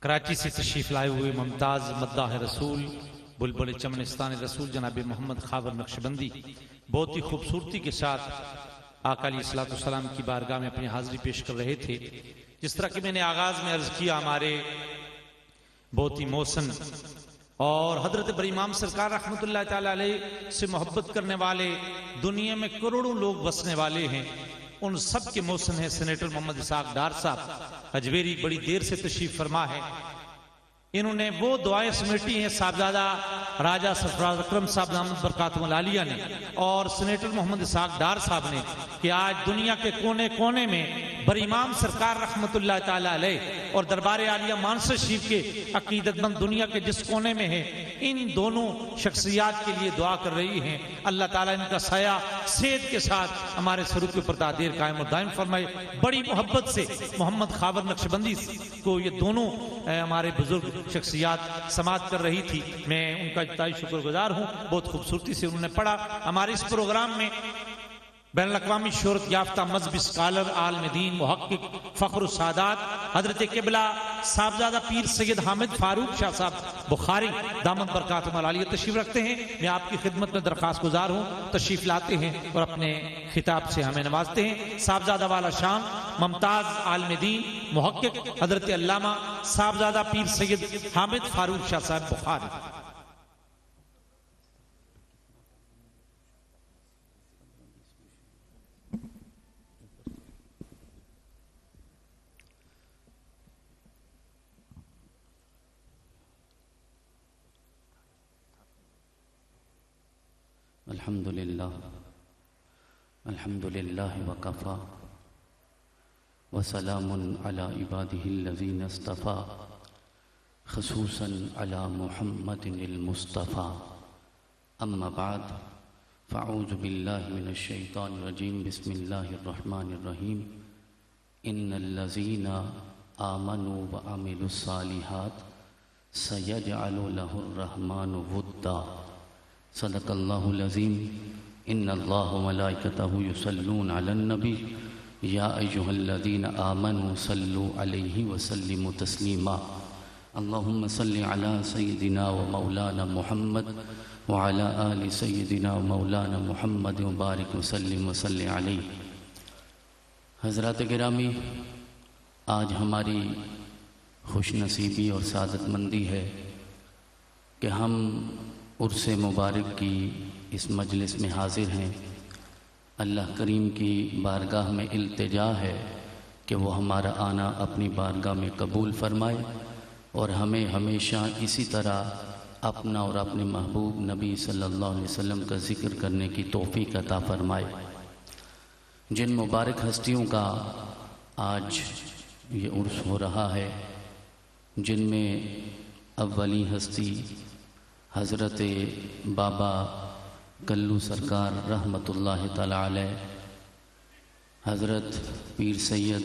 کراچی سے تشریف لائے ہوئے ممتاز مداح رسول بلبل چمنستان رسول جناب محمد خاور نقشبندی بہت ہی خوبصورتی کے ساتھ آقا علیہ الصلوۃ والسلام کی بارگاہ میں اپنی حاضری پیش کر رہے تھے۔ جس طرح کہ میں نے آغاز میں عرض کیا، ہمارے بہت ہی محسن اور حضرت بر امام سرکار رحمۃ اللہ تعالی علیہ سے محبت کرنے والے، دنیا میں کروڑوں لوگ بسنے والے ہیں، ان سب کے محسن ہیں سینیٹر محمد اسحاق ڈار صاحب اجویری، بڑی دیر سے تشریف فرما ہے۔ انہوں نے وہ دعائیں سمیٹی ہیں صاحبزادہ راجہ سرفراز اکرم صاحب دامت برکاتہم العالیہ نے اور سینیٹر محمد اسحاق ڈار صاحب نے، کہ آج دنیا کے کونے کونے میں بر امام سرکار رحمت اللہ تعالی علیہ اور دربار عالیہ مانسر شریف کے عقیدت مند دنیا کے جس کونے میں ہیں، ان دونوں شخصیات کے لیے دعا کر رہی ہیں۔ اللہ تعالیٰ ان کا سایہ صحت کے ساتھ ہمارے سروں کے اوپر دیر قائم اور دائم فرمائے۔ بڑی محبت سے محمد خاور نقشبندی کو یہ دونوں ہمارے بزرگ شخصیات سماعت کر رہی تھی، میں ان کا انتہائی شکر گزار ہوں۔ بہت خوبصورتی سے انہوں نے پڑھا۔ ہمارے اس پروگرام میں بین الاقوامی شہرت یافتہ مذہبی اسکالر، عالم دین، محقق، فخر السادات حضرت قبلہ صاحبزادہ پیر سید حامد فاروق شاہ صاحب بخاری دامت برکاتہم العالیہ تشریف رکھتے ہیں۔ میں آپ کی خدمت میں درخواست گزار ہوں، تشریف لاتے ہیں اور اپنے خطاب سے ہمیں نوازتے ہیں۔ صاحبزادہ والا شام ممتاز عالم دین محقق حضرت علامہ صاحبزادہ پیر سید حامد فاروق شاہ صاحب بخاری۔ الحمد للہ وکفا وسلام علی عبادہ الذین اصطفیٰ خصوصاً علی محمد المصطفیٰ اما بعد فاعوذ باللہ من الشیطان الرجیم بسم اللہ الرحمن الرحیم ان الذین آمنوا وعملوا الصالحات سیجعل لہ الرحمن ودا صدق اللہ العظیم ان اللہ وملائکتہ یصلون علی النبی یا ایہا الذین آمنوا صلوا علیہ وسلموا تسلیما اللہم صل علی سیدنا و مولانا محمد وعلی آل سیدنا و مولانا محمد وبارک وسلم وصلی علیہ۔ حضرات گرامی، آج ہماری خوش نصیبی اور سعادت مندی ہے کہ ہم عرس مبارک کی اس مجلس میں حاضر ہیں۔ اللہ کریم کی بارگاہ میں التجا ہے کہ وہ ہمارا آنا اپنی بارگاہ میں قبول فرمائے اور ہمیں ہمیشہ اسی طرح اپنا اور اپنے محبوب نبی صلی اللہ علیہ وسلم کا ذکر کرنے کی توفیق عطا فرمائے۔ جن مبارک ہستیوں کا آج یہ عرس ہو رہا ہے، جن میں اولی ہستی حضرت بابا کلو سرکار رحمۃ اللہ تعالی علیہ، حضرت پیر سید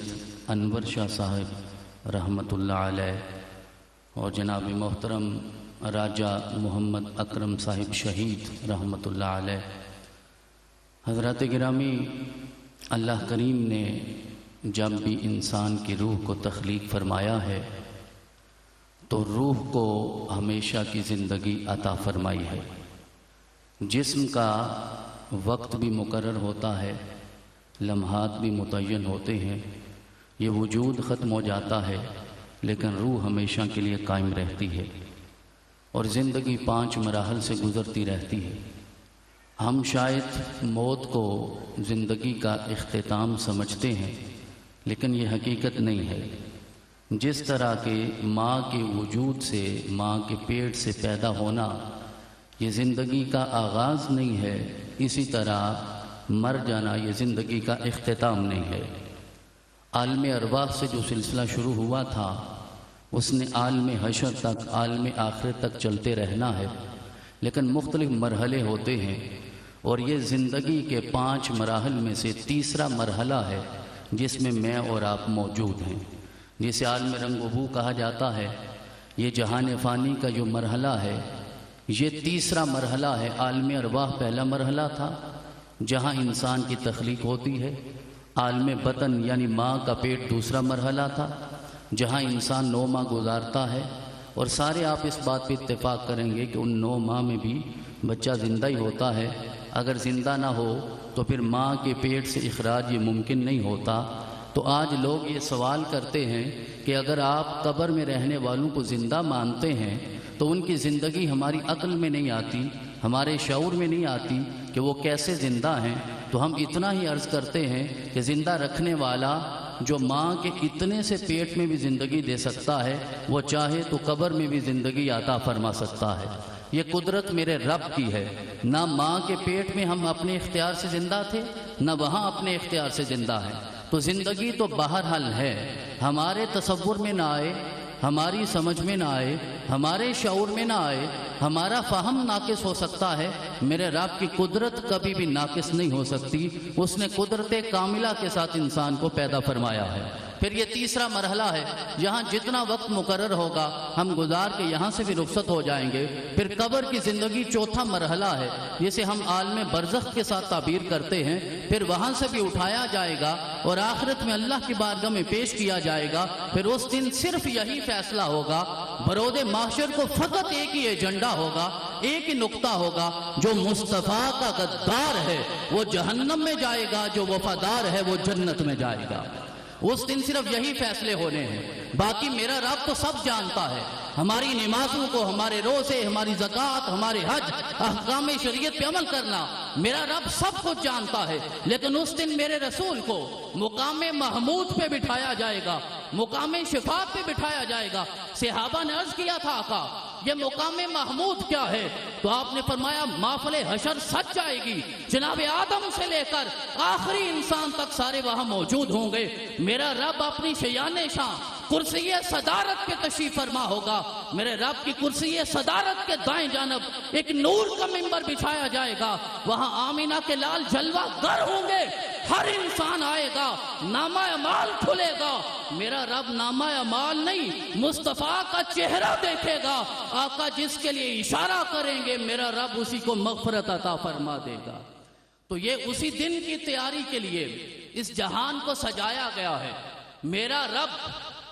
انور شاہ صاحب رحمۃ اللہ علیہ، اور جناب محترم راجہ محمد اکرم صاحب شہید رحمۃ اللہ علیہ۔ حضرات گرامی، اللہ کریم نے جب بھی انسان کی روح کو تخلیق فرمایا ہے تو روح کو ہمیشہ کی زندگی عطا فرمائی ہے۔ جسم کا وقت بھی مقرر ہوتا ہے، لمحات بھی متعین ہوتے ہیں، یہ وجود ختم ہو جاتا ہے، لیکن روح ہمیشہ کے لیے قائم رہتی ہے، اور زندگی 5 مراحل سے گزرتی رہتی ہے۔ ہم شاید موت کو زندگی کا اختتام سمجھتے ہیں، لیکن یہ حقیقت نہیں ہے۔ جس طرح کہ ماں کے وجود سے، ماں کے پیٹ سے پیدا ہونا یہ زندگی کا آغاز نہیں ہے، اسی طرح مر جانا یہ زندگی کا اختتام نہیں ہے۔ عالم ارواح سے جو سلسلہ شروع ہوا تھا، اس نے عالم حشر تک، عالم آخرت تک چلتے رہنا ہے، لیکن مختلف مرحلے ہوتے ہیں، اور یہ زندگی کے 5 مراحل میں سے تیسرا مرحلہ ہے جس میں میں اور آپ موجود ہیں، جسے عالم رنگ و بو کہا جاتا ہے۔ یہ جہان فانی کا جو مرحلہ ہے، یہ تیسرا مرحلہ ہے۔ عالم ارواح پہلا مرحلہ تھا جہاں انسان کی تخلیق ہوتی ہے، عالم بطن یعنی ماں کا پیٹ دوسرا مرحلہ تھا، جہاں انسان 9 ماہ گزارتا ہے، اور سارے آپ اس بات پہ اتفاق کریں گے کہ ان 9 ماہ میں بھی بچہ زندہ ہی ہوتا ہے۔ اگر زندہ نہ ہو تو پھر ماں کے پیٹ سے اخراج یہ ممکن نہیں ہوتا۔ تو آج لوگ یہ سوال کرتے ہیں کہ اگر آپ قبر میں رہنے والوں کو زندہ مانتے ہیں تو ان کی زندگی ہماری عقل میں نہیں آتی، ہمارے شعور میں نہیں آتی کہ وہ کیسے زندہ ہیں۔ تو ہم اتنا ہی عرض کرتے ہیں کہ زندہ رکھنے والا جو ماں کے اتنے سے پیٹ میں بھی زندگی دے سکتا ہے، وہ چاہے تو قبر میں بھی زندگی عطا فرما سکتا ہے۔ یہ قدرت میرے رب کی ہے۔ نہ ماں کے پیٹ میں ہم اپنے اختیار سے زندہ تھے، نہ وہاں اپنے اختیار سے زندہ ہیں۔ تو زندگی تو بہرحال ہے، ہمارے تصور میں نہ آئے، ہماری سمجھ میں نہ آئے، ہمارے شعور میں نہ آئے، ہمارا فہم ناقص ہو سکتا ہے، میرے رب کی قدرت کبھی بھی ناقص نہیں ہو سکتی۔ اس نے قدرت کاملہ کے ساتھ انسان کو پیدا فرمایا ہے۔ پھر یہ تیسرا مرحلہ ہے، یہاں جتنا وقت مقرر ہوگا ہم گزار کے یہاں سے بھی رخصت ہو جائیں گے۔ پھر قبر کی زندگی چوتھا مرحلہ ہے، جسے ہم عالم برزخ کے ساتھ تعبیر کرتے ہیں۔ پھر وہاں سے بھی اٹھایا جائے گا اور آخرت میں اللہ کی بارگاہ میں پیش کیا جائے گا۔ پھر اس دن صرف یہی فیصلہ ہوگا، برود محشر کو فقط ایک ہی ایجنڈا ہوگا، ایک ہی نقطہ ہوگا، جو مصطفیٰ کا غدار ہے وہ جہنم میں جائے گا، جو وفادار ہے وہ جنت میں جائے گا۔ اس دن صرف یہی فیصلے ہونے ہیں، باقی میرا رب تو سب جانتا ہے۔ ہماری نمازوں کو، ہمارے روزے، ہماری زکوٰۃ، ہمارے حج، احکام شریعت پہ عمل کرنا، میرا رب سب کچھ جانتا ہے۔ لیکن اس دن میرے رسول کو مقام محمود پہ بٹھایا جائے گا، مقام شفاعت پہ بٹھایا جائے گا۔ صحابہ نے عرض کیا تھا آقا یہ مقام محمود کیا ہے؟ تو آپ نے فرمایا محفل حشر سج جائے گی، جناب آدم سے لے کر آخری انسان تک سارے وہاں موجود ہوں گے۔ میرا رب اپنی شیان شان کرسی صدارت کے تشریف فرما ہوگا۔ میرے رب کی کرسی صدارت کے دائیں جانب ایک نور کا منبر بچھایا جائے گا، وہاں آمینہ کے لال جلوہ گر ہوں گے۔ ہر انسان آئے گا، نامہ اعمال کھلے گا۔ میرا رب نامہ اعمال نہیں، مصطفیٰ کا چہرہ دیکھے گا۔ آقا جس کے لیے اشارہ کریں گے میرا رب اسی کو مغفرت عطا فرما دے گا۔ تو یہ اسی دن کی تیاری کے لیے اس جہان کو سجایا گیا ہے۔ میرا رب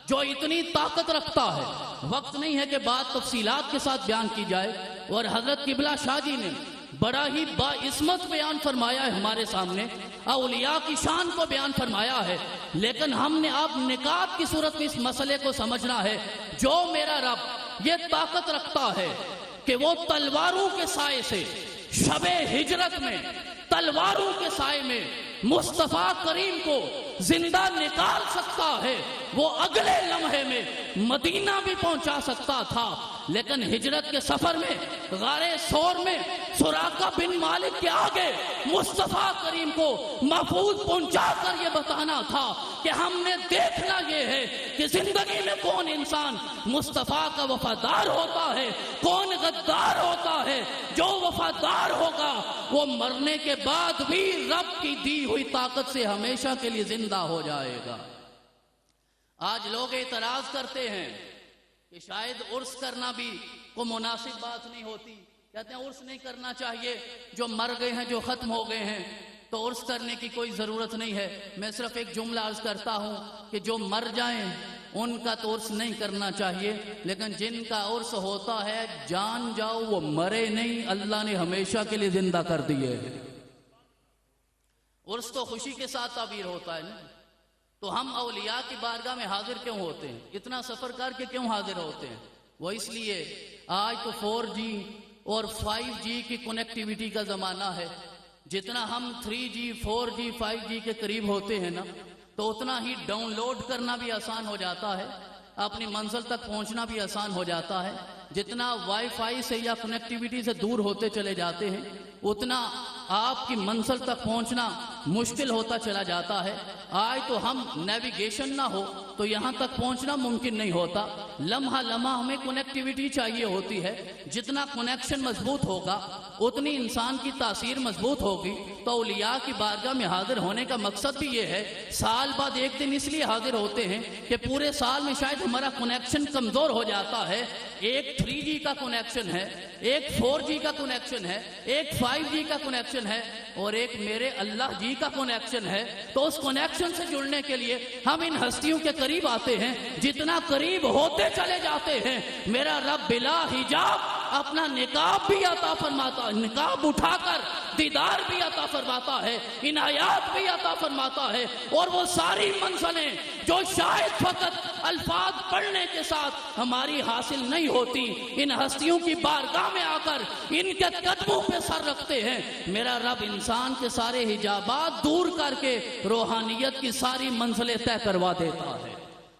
جو اتنی طاقت رکھتا ہے، وقت نہیں ہے کہ بات تفصیلات کے ساتھ بیان کی جائے، اور حضرت قبلہ شاہ جی نے بڑا ہی باعظمت بیان فرمایا ہے ہمارے سامنے، اولیاء کی شان کو بیان فرمایا ہے۔ لیکن ہم نے اب نکات کی صورت میں اس مسئلے کو سمجھنا ہے۔ جو میرا رب یہ طاقت رکھتا ہے کہ وہ تلواروں کے سائے سے شب ہجرت میں، تلواروں کے سائے میں مصطفیٰ کریم کو زندہ نکال سکتا ہے، وہ اگلے لمحے میں مدینہ بھی پہنچا سکتا تھا۔ لیکن ہجرت کے سفر میں غار ثور میں سراقہ بن مالک کے آگے مصطفیٰ کریم کو محفوظ پہنچا کر یہ بتانا تھا کہ ہم نے دیکھنا یہ ہے کہ زندگی میں کون انسان مصطفیٰ کا وفادار ہوتا ہے، کون غدار ہوتا ہے۔ جو وفادار ہوگا وہ مرنے کے بعد بھی رب کی دی ہوئی طاقت سے ہمیشہ کے لیے زندہ ہو جائے گا۔ آج لوگ اعتراض کرتے ہیں کہ شاید عرس کرنا بھی کوئی مناسب بات نہیں ہوتی، کہتے ہیں عرس نہیں کرنا چاہیے، جو مر گئے ہیں، جو ختم ہو گئے ہیں تو عرس کرنے کی کوئی ضرورت نہیں ہے۔ میں صرف ایک جملہ عرض کرتا ہوں کہ جو مر جائیں ان کا تو عرس نہیں کرنا چاہیے، لیکن جن کا عرس ہوتا ہے جان جاؤ وہ مرے نہیں، اللہ نے ہمیشہ کے لیے زندہ کر دیے۔ عرس تو خوشی کے ساتھ تعبیر ہوتا ہے نا، تو ہم اولیاء کی بارگاہ میں حاضر کیوں ہوتے ہیں؟ اتنا سفر کر کے کیوں حاضر ہوتے ہیں؟ وہ اس لیے آج تو 4G اور 5G کی کنیکٹیویٹی کا زمانہ ہے۔ جتنا ہم 3G 4G 5G کے قریب ہوتے ہیں نا، تو اتنا ہی ڈاؤن لوڈ کرنا بھی آسان ہو جاتا ہے، اپنی منزل تک پہنچنا بھی آسان ہو جاتا ہے۔ جتنا وائی فائی سے یا کنیکٹیویٹی سے دور ہوتے چلے جاتے ہیں اتنا آپ کی منزل تک پہنچنا مشکل ہوتا چلا جاتا ہے۔ آج تو ہم نیویگیشن نہ ہو تو یہاں تک پہنچنا ممکن نہیں ہوتا، لمحہ لمحہ ہمیں کنیکٹیویٹی چاہیے ہوتی ہے۔ جتنا کنیکشن مضبوط ہوگا اتنی انسان کی تاثیر مضبوط ہوگی۔ تو اولیاء کی بارگاہ میں حاضر ہونے کا مقصد بھی یہ ہے، سال بعد ایک دن اس لیے حاضر ہوتے ہیں کہ پورے سال میں شاید ہمارا کنیکشن کمزور ہو جاتا ہے۔ ایک 3G کا کنیکشن ہے، ایک 4G کا کنیکشن ہے، ایک 5G کا کنیکشن ہے، اور ایک میرے اللہ جی نبی کا کنیکشن ہے تو اس کنیکشن سے جڑنے کے لیے ہم ان ہستیوں کے قریب آتے ہیں. جتنا قریب ہوتے چلے جاتے ہیں میرا رب بلا حجاب اپنا نقاب بھی عطا فرماتا ہے, نقاب اٹھا کر دیدار بھی عطا فرماتا ہے, عنایات بھی عطا فرماتا ہے. اور وہ ساری منزلیں جو شاید فقط الفاظ پڑھنے کے ساتھ ہماری حاصل نہیں ہوتی, ان ہستیوں کی بارگاہ میں آ کر ان کے قدموں پہ سر رکھتے ہیں. میرا رب انسان کے سارے حجابات دور کر کے روحانیت کی ساری منزلیں طے کروا دیتا ہے.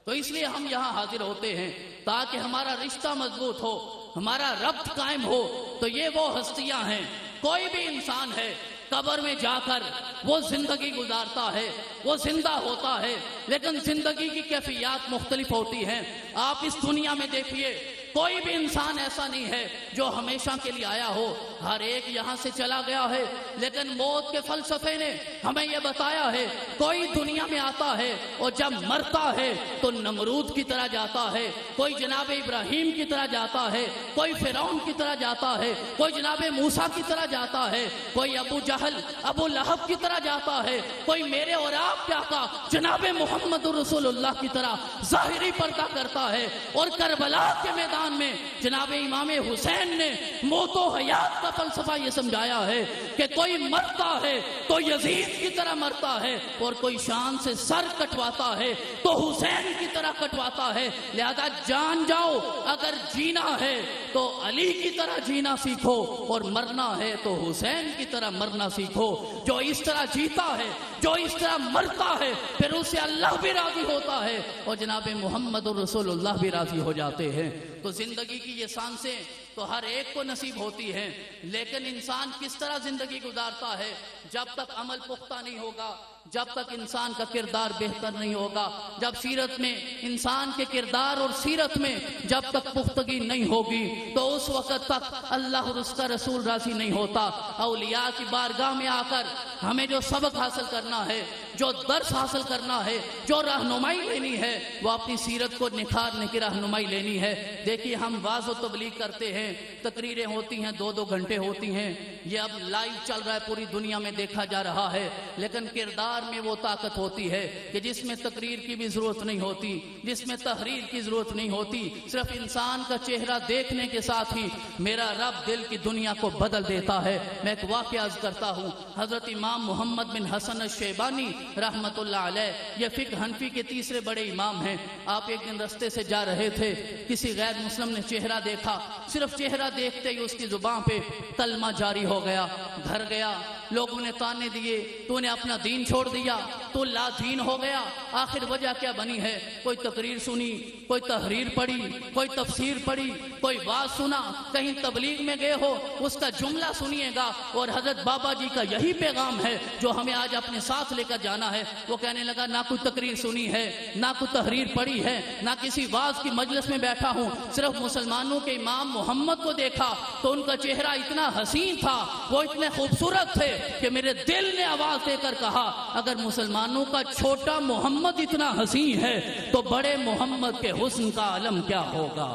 تو اس لیے ہم یہاں حاضر ہوتے ہیں تاکہ ہمارا رشتہ مضبوط ہو, ہمارا ربط قائم ہو. تو یہ وہ ہستیاں ہیں. کوئی بھی انسان ہے قبر میں جا کر وہ زندگی گزارتا ہے, وہ زندہ ہوتا ہے, لیکن زندگی کی کیفیات مختلف ہوتی ہیں. آپ اس دنیا میں دیکھیے کوئی بھی انسان ایسا نہیں ہے جو ہمیشہ کے لیے آیا ہو, ہر ایک یہاں سے چلا گیا ہے. لیکن موت کے فلسفے نے ہمیں یہ بتایا ہے کوئی دنیا میں آتا ہے اور جب مرتا ہے تو نمرود کی طرح جاتا ہے, کوئی جناب ابراہیم کی طرح جاتا ہے, کوئی فرعون کی طرح جاتا ہے, کوئی جناب موسیٰ کی طرح جاتا ہے, کوئی ابو جہل ابو لہب کی طرح جاتا ہے, کوئی میرے اور آپ کے آقا جناب محمد رسول اللہ کی طرح ظاہری پردہ کرتا ہے. اور کربلا کے میدان میں جناب امام حسین نے موت و حیات کا فلسفہ یہ سمجھایا ہے کہ کوئی مرتا ہے تو یزید کی طرح مرتا ہے, اور کوئی شان سے سر کٹواتا ہے تو حسین کی طرح کٹواتا ہے. لہذا جان جاؤ اگر جینا ہے تو علی کی طرح جینا سیکھو, اور مرنا ہے تو حسین کی طرح مرنا سیکھو. جو اس طرح جیتا ہے, جو اس طرح مرتا ہے, پھر اس سے اللہ بھی راضی ہوتا ہے اور جناب محمد رسول اللہ بھی راضی ہو جاتے ہیں. تو زندگی کی یہ سانسیں تو ہر ایک کو نصیب ہوتی ہیں, لیکن انسان کس طرح زندگی گزارتا ہے جب تک عمل پختہ نہیں ہوگا, جب تک انسان کا کردار بہتر نہیں ہوگا, جب سیرت میں انسان کے کردار اور سیرت میں جب تک پختگی نہیں ہوگی تو اس وقت تک اللہ اور اس کا رسول راضی نہیں ہوتا. اولیاء کی بارگاہ میں آ کر ہمیں جو سبق حاصل کرنا ہے, جو درس حاصل کرنا ہے, جو رہنمائی لینی ہے, وہ اپنی سیرت کو نکھارنے کی رہنمائی لینی ہے. دیکھیے ہم واعظ و تبلیغ کرتے ہیں, تقریریں ہوتی ہیں 2-2 گھنٹے ہوتی ہیں, یہ اب لائیو چل رہا ہے, پوری دنیا میں دیکھا جا رہا ہے. لیکن کردار میں وہ طاقت ہوتی ہے کہ جس میں تقریر کی بھی ضرورت نہیں ہوتی, جس میں تحریر کی ضرورت نہیں ہوتی, صرف انسان کا چہرہ دیکھنے کے ساتھ ہی میرا رب دل کی دنیا کو بدل دیتا ہے. میں ایک واقعہ عرض کرتا ہوں. حضرت امام محمد بن حسن الشیبانی رحمت اللہ علیہ, یہ فقہ حنفی کے تیسرے بڑے امام ہیں. آپ ایک دن رستے سے جا رہے تھے, کسی غیر مسلم نے چہرہ دیکھا, صرف چہرہ دیکھتے ہی اس کی زبان پہ کلمہ جاری ہو گیا. گھر گیا, لوگوں نے تانے دیے, تو نے اپنا دین چھوڑ دیا, تو لا دین ہو گیا. آخر وجہ کیا بنی ہے؟ کوئی تقریر سنی, کوئی تحریر پڑھی, کوئی تفسیر پڑھی, کوئی واعظ سنا, کہیں تبلیغ میں گئے ہو, اس کا جملہ سنیے گا اور حضرت بابا جی کا یہی پیغام ہے جو ہمیں آج اپنے ساتھ لے کر جانا ہے. وہ کہنے لگا نہ کوئی تقریر سنی ہے, نہ کوئی تحریر پڑھی ہے, نہ کسی واعظ کی مجلس میں بیٹھا ہوں, صرف مسلمانوں کے امام محمد کو دیکھا تو ان کا چہرہ اتنا حسین تھا, وہ اتنے خوبصورت تھے کہ میرے دل نے آواز دے کر کہا اگر مسلمانوں کا چھوٹا محمد اتنا حسین ہے تو بڑے محمد کے حسن کا عالم کیا ہوگا.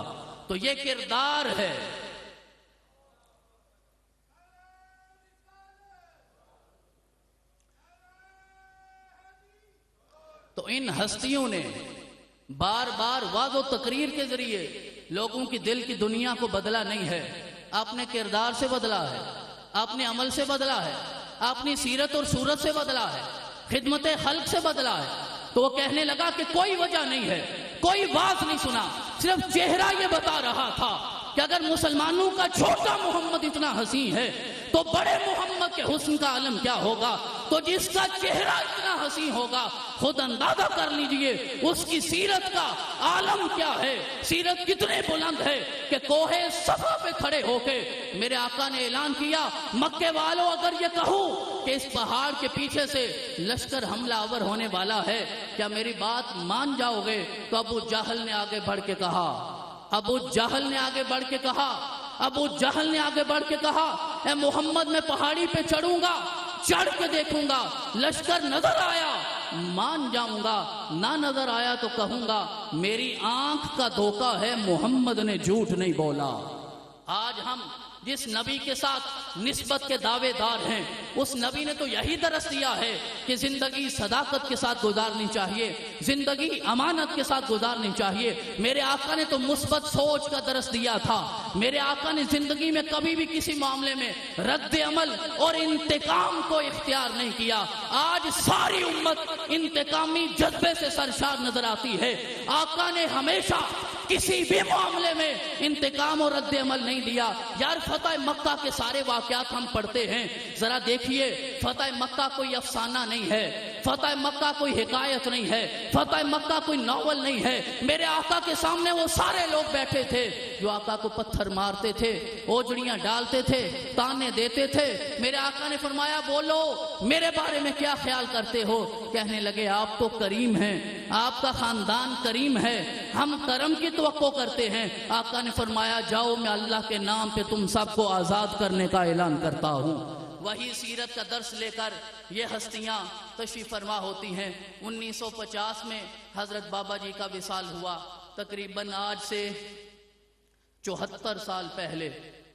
تو یہ کردار ہے. تو ان ہستیوں نے بار بار وعظ و تقریر کے ذریعے لوگوں کی دل کی دنیا کو بدلا نہیں ہے, اپنے کردار سے بدلا ہے, اپنے عمل سے بدلا ہے, اپنی سیرت اور صورت سے بدلا ہے, خدمت خلق سے بدلا ہے. تو وہ کہنے لگا کہ کوئی وجہ نہیں ہے, کوئی بات نہیں سنا, صرف چہرہ یہ بتا رہا تھا کہ اگر مسلمانوں کا چھوٹا محمد اتنا حسین ہے تو بڑے محمد کے حسن کا عالم کیا ہوگا. تو جس کا چہرہ اتنا حسین ہوگا خود اندازہ کر لیجئے اس کی سیرت کا عالم کیا ہے, سیرت کتنے بلند ہے کہ کوہ صفا پہ کھڑے ہو کے میرے آقا نے اعلان کیا مکے والوں اگر یہ کہوں کہ اس پہاڑ کے پیچھے سے لشکر حملہ آور ہونے والا ہے, کیا میری بات مان جاؤ گے؟ تو ابو جہل نے آگے بڑھ کے کہا, ابو جہل نے آگے بڑھ کے کہا, ابو جہل نے آگے بڑھ کے کہا اے محمد میں پہاڑی پہ چڑھوں گا, چڑھ کے دیکھوں گا, لشکر نظر آیا مان جاؤں گا, نہ نظر آیا تو کہوں گا میری آنکھ کا دھوکہ ہے, محمد نے جھوٹ نہیں بولا. آج ہم جس نبی کے ساتھ نسبت کے دعوے دار ہیں اس نبی نے تو یہی درس دیا ہے کہ زندگی صداقت کے ساتھ گزارنی چاہیے، زندگی امانت کے ساتھ گزارنی چاہیے۔ میرے آقا نے تو مثبت سوچ کا درس دیا تھا۔ میرے آقا نے زندگی میں کبھی بھی کسی معاملے میں رد عمل اور انتقام کو اختیار نہیں کیا۔ آج ساری امت انتقامی جذبے سے سرشار نظر آتی ہے۔ آقا نے ہمیشہ کسی بھی معاملے میں انتقام اور رد عمل نہیں دیا۔ یار فتح مکہ کے سارے واقعات ہم پڑھتے ہیں، ذرا دیکھیے فتح مکہ کوئی افسانہ نہیں ہے، فتح مکہ کوئی حکایت نہیں ہے، فتح مکہ کوئی ناول نہیں ہے۔ میرے آقا کے سامنے وہ سارے لوگ بیٹھے تھے جو آقا کو پتھر مارتے تھے، اوجڑیاں ڈالتے تھے، تانے دیتے تھے۔ میرے آقا نے فرمایا بولو میرے بارے میں کیا خیال کرتے ہو؟ کہنے لگے آپ تو کریم ہیں، آپ کا خاندان کریم ہے، ہم کرم کی توقع کرتے ہیں۔ آقا نے فرمایا جاؤ میں اللہ کے نام پہ تم سب کو آزاد کرنے کا اعلان کرتا ہوں۔ وہی سیرت کا درس لے کر یہ ہستیاں تشریف فرما ہوتی ہیں۔ 1950 میں حضرت بابا جی کا وصال ہوا۔ تقریباً آج سے 74 سال پہلے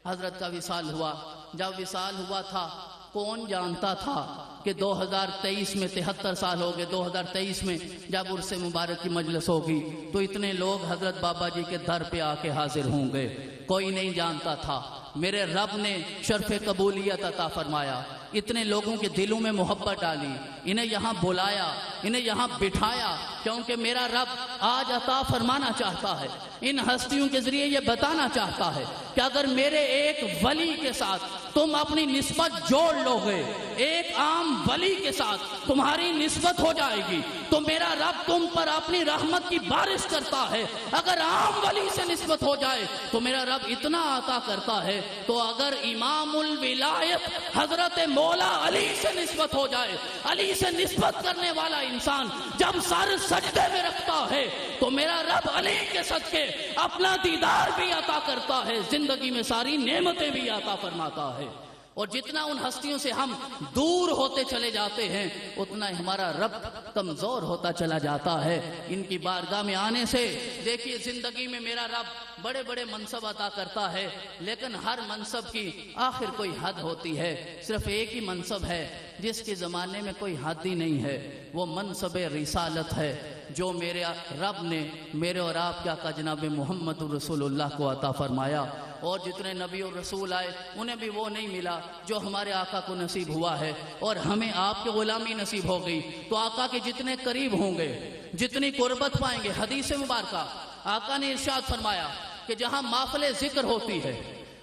حضرت کا وصال ہوا۔ جب وصال ہوا تھا کون جانتا تھا کہ 2023 میں 73 سال ہو گئے، 2023 میں جب عرس مبارک کی مجلس ہوگی تو اتنے لوگ حضرت بابا جی کے در پہ آ کے حاضر ہوں گے، کوئی نہیں جانتا تھا۔ میرے رب نے شرف قبولیت عطا فرمایا، اتنے لوگوں کے دلوں میں محبت ڈالی، انہیں یہاں بلایا، انہیں یہاں بٹھایا، کیونکہ میرا رب آج عطا فرمانا چاہتا ہے، ان ہستیوں کے ذریعے یہ بتانا چاہتا ہے کہ اگر میرے ایک ولی کے ساتھ تم اپنی نسبت جوڑ لو گے، ایک عام ولی کے ساتھ تمہاری نسبت ہو جائے گی تو میرا رب تم پر اپنی رحمت کی بارش کرتا ہے۔ اگر عام ولی سے نسبت ہو جائے تو میرا رب اتنا عطا کرتا ہے۔ تو اگر امام الولایت حضرت مولا علی سے نسبت ہو جائے، علی سے نسبت کرنے والا انسان جب سر سجدے میں رکھتا ہے تو میرا رب علی کے صدقے اپنا دیدار بھی عطا کرتا ہے، زندگی میں ساری نعمتیں بھی عطا فرماتا ہے۔ اور جتنا ان ہستیوں سے ہم دور ہوتے چلے جاتے ہیں اتنا ہمارا رب کمزور ہوتا چلا جاتا ہے۔ ان کی بارگاہ میں آنے سے دیکھیے زندگی میں میرا رب بڑے بڑے منصب عطا کرتا ہے، لیکن ہر منصب کی آخر کوئی حد ہوتی ہے۔ صرف ایک ہی منصب ہے جس کے زمانے میں کوئی حد ہی نہیں ہے، وہ منصب رسالت ہے جو میرے رب نے میرے اور آپ کے آقا جناب محمد رسول اللہ کو عطا فرمایا۔ اور جتنے نبی اور رسول آئے انہیں بھی وہ نہیں ملا جو ہمارے آقا کو نصیب ہوا ہے، اور ہمیں آپ کی غلامی نصیب ہو گئی تو آقا کے جتنے قریب ہوں گے، جتنی قربت پائیں گے۔ حدیث مبارکہ آقا نے ارشاد فرمایا کہ جہاں محفل ذکر ہوتی ہے،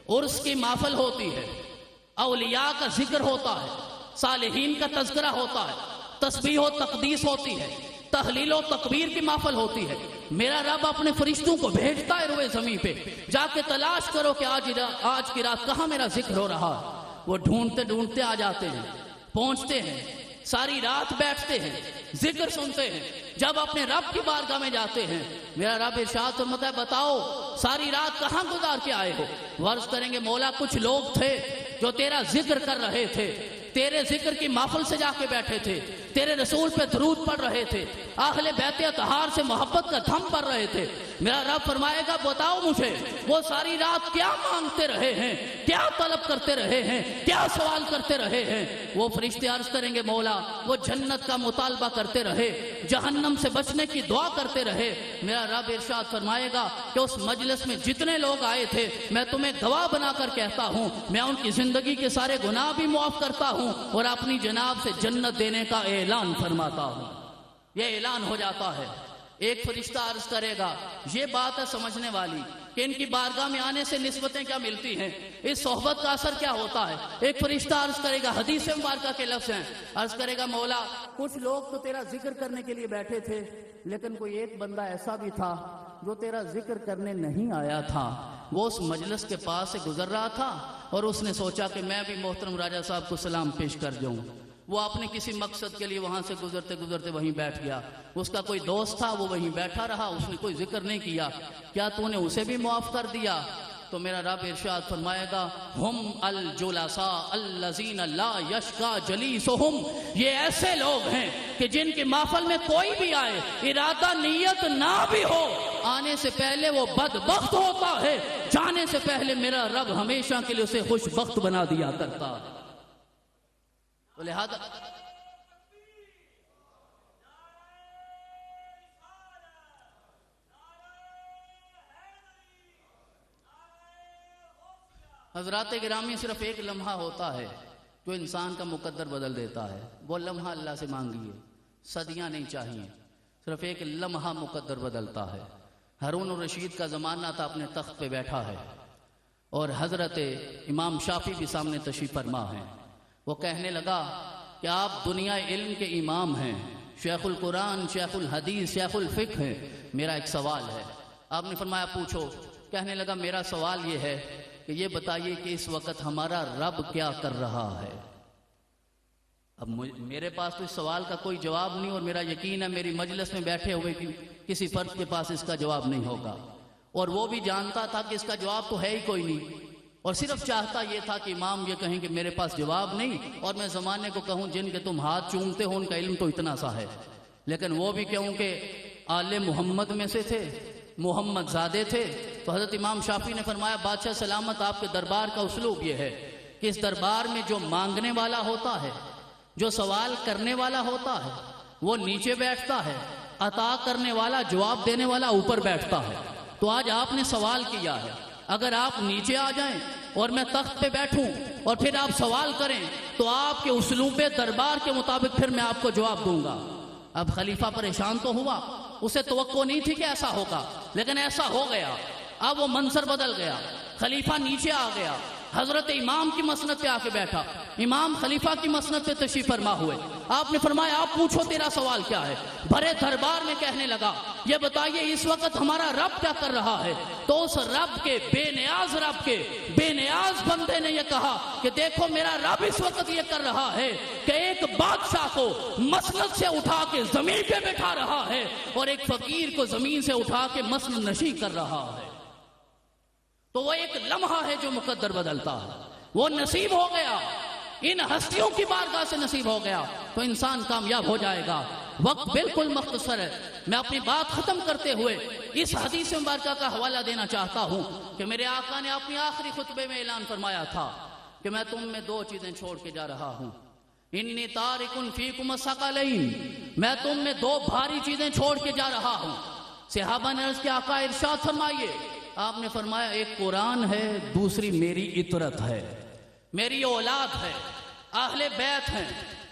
عرس کی محفل ہوتی ہے، اولیاء کا ذکر ہوتا ہے، صالحین کا تذکرہ ہوتا ہے، تسبیح و تقدیس ہوتی ہے، تحلیل و تکبیر کی محفل ہوتی ہے، میرا رب اپنے فرشتوں کو بھیجتا ہے روئے زمین پہ، جا کے تلاش کرو کہ آج کی رات کہاں میرا ذکر ہو رہا ہے۔ وہ ڈھونڈتے ڈھونڈتے آ جاتے ہیں، پہنچتے ہیں، ساری رات بیٹھتے ہیں، ذکر سنتے ہیں۔ جب اپنے رب کی بارگاہ میں جاتے ہیں میرا رب ارشاد فرماتا ہے بتاؤ ساری رات کہاں گزار کے آئے ہو؟ عرض کریں گے مولا کچھ لوگ تھے جو تیرا ذکر کر رہے تھے، تیرے ذکر کی محفل سے جا کے بیٹھے تھے، تیرے رسول پہ درود پڑھ رہے تھے، اہل بیت اطہار سے محبت کا دھم پڑھ رہے تھے۔ میرا رب فرمائے گا بتاؤ مجھے وہ ساری رات کیا مانگتے رہے ہیں، کیا طلب کرتے رہے ہیں، کیا سوال کرتے رہے ہیں؟ وہ فرشتے عرض کریں گے مولا وہ جنت کا مطالبہ کرتے رہے، جہنم سے بچنے کی دعا کرتے رہے۔ میرا رب ارشاد فرمائے گا کہ اس مجلس میں جتنے لوگ آئے تھے میں تمہیں گواہ بنا کر کہتا ہوں میں ان کی زندگی کے سارے گناہ بھی معاف کرتا ہوں اور اپنی جناب سے جنت دینے کا اعلان فرماتا ہوں۔ یہ اعلان ہو جاتا ہے۔ ایک فرشتہ عرض کرے گا یہ بات ہے سمجھنے والی کہ ان کی بارگاہ میں آنے سے نسبتیں کیا ملتی ہیں، اس صحبت کا اثر کیا ہوتا ہے۔ ایک فرشتہ عرض کرے گا حدیث مبارکہ کے لفظ ہیں، عرض کرے گا مولا کچھ لوگ تو تیرا ذکر کرنے کے لیے بیٹھے تھے لیکن کوئی ایک بندہ ایسا بھی تھا جو تیرا ذکر کرنے نہیں آیا تھا، وہ اس مجلس کے پاس سے گزر رہا تھا اور اس نے سوچا کہ میں بھی محترم راجہ صاحب کو سلام پیش کر جاؤں۔ وہ اپنے کسی مقصد کے لیے وہاں سے گزرتے گزرتے وہیں بیٹھ گیا، اس کا کوئی دوست تھا وہ وہیں بیٹھا رہا، اس نے کوئی ذکر نہیں کیا، کیا تو نے اسے بھی معاف کر دیا؟ تو میرا رب ارشاد فرمائے گا ہم الجلساء الذین لا یشقی جلیسہم، یہ ایسے لوگ ہیں کہ جن کی محفل میں کوئی بھی آئے ارادہ نیت نہ بھی ہو، آنے سے پہلے وہ بدبخت ہوتا ہے جانے سے پہلے میرا رب ہمیشہ کے لیے اسے خوش بخت بنا دیا کرتا ہے۔ تو لہذا حضرات گرامی، صرف ایک لمحہ ہوتا ہے جو انسان کا مقدر بدل دیتا ہے، وہ لمحہ اللہ سے مانگیے، صدیاں نہیں چاہیے، صرف ایک لمحہ مقدر بدلتا ہے۔ ہارون الرشید کا زمانہ تھا، اپنے تخت پہ بیٹھا ہے اور حضرت امام شافعی بھی سامنے تشریف فرما ہے۔ وہ کہنے لگا کہ آپ دنیا علم کے امام ہیں، شیخ القرآن، شیخ الحدیث، شیخ الفقہ ہیں، میرا ایک سوال ہے۔ آپ نے فرمایا پوچھو۔ کہنے لگا میرا سوال یہ ہے کہ یہ بتائیے کہ اس وقت ہمارا رب کیا کر رہا ہے۔ اب میرے پاس تو اس سوال کا کوئی جواب نہیں، اور میرا یقین ہے میری مجلس میں بیٹھے ہوئے کسی فرد کے پاس اس کا جواب نہیں ہوگا، اور وہ بھی جانتا تھا کہ اس کا جواب تو ہے ہی کوئی نہیں، اور صرف چاہتا یہ تھا کہ امام یہ کہیں کہ میرے پاس جواب نہیں، اور میں زمانے کو کہوں جن کے تم ہاتھ چومتے ہو ان کا علم تو اتنا سا ہے، لیکن وہ بھی کہوں کہ آل محمد میں سے تھے، محمد زادے تھے۔ تو حضرت امام شافعی نے فرمایا بادشاہ سلامت، آپ کے دربار کا اسلوب یہ ہے کہ اس دربار میں جو مانگنے والا ہوتا ہے، جو سوال کرنے والا ہوتا ہے، وہ نیچے بیٹھتا ہے، عطا کرنے والا، جواب دینے والا اوپر بیٹھتا ہے۔ تو آج آپ نے سوال کیا ہے، اگر آپ نیچے آ جائیں اور میں تخت پہ بیٹھوں اور پھر آپ سوال کریں تو آپ کے اسلوب دربار کے مطابق پھر میں آپ کو جواب دوں گا۔ اب خلیفہ پریشان تو ہوا، اسے توقع نہیں تھی کہ ایسا ہوگا، لیکن ایسا ہو گیا۔ اب وہ منظر بدل گیا، خلیفہ نیچے آ گیا، حضرت امام کی مسند پہ آ کے بیٹھا، امام خلیفہ کی مسند پہ تشریف فرما ہوئے۔ آپ نے فرمایا آپ پوچھو تیرا سوال کیا ہے۔ بھرے دربار میں کہنے لگا یہ بتائیے اس وقت ہمارا رب کیا کر رہا ہے۔ تو اس رب کے بے نیاز بندے نے یہ کہا کہ دیکھو میرا رب اس وقت یہ کر رہا ہے کہ ایک بادشاہ کو مسند سے اٹھا کے زمین پہ بٹھا رہا ہے اور ایک فقیر کو زمین سے اٹھا کے مسند نشی کر رہا ہے۔ تو وہ ایک لمحہ ہے جو مقدر بدلتا ہے، وہ نصیب ہو گیا، ان ہستیوں کی بارگاہ سے نصیب ہو گیا تو انسان کامیاب ہو جائے گا۔ وقت بالکل مختصر ہے، میں اپنی بات ختم کرتے ہوئے اس حدیث مبارکہ کا حوالہ دینا چاہتا ہوں کہ میرے آقا نے اپنی آخری خطبے میں اعلان فرمایا تھا کہ میں تم میں دو چیزیں چھوڑ کے جا رہا ہوں، انی تارک فیکم الثقلین، میں تم میں دو بھاری چیزیں چھوڑ کے جا رہا ہوں۔ صحابہ نے عرض کیا آقا ارشاد فرمائیے۔ آپ نے فرمایا ایک قرآن ہے، دوسری میری اطرت ہے، میری اولاد ہے، اہل بیت ہیں،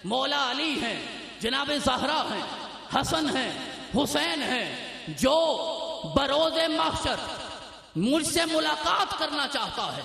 مولا علی ہیں، جناب زہرا ہیں، حسن ہیں، حسین ہیں، جو بروز محشر مجھ سے ملاقات کرنا چاہتا ہے،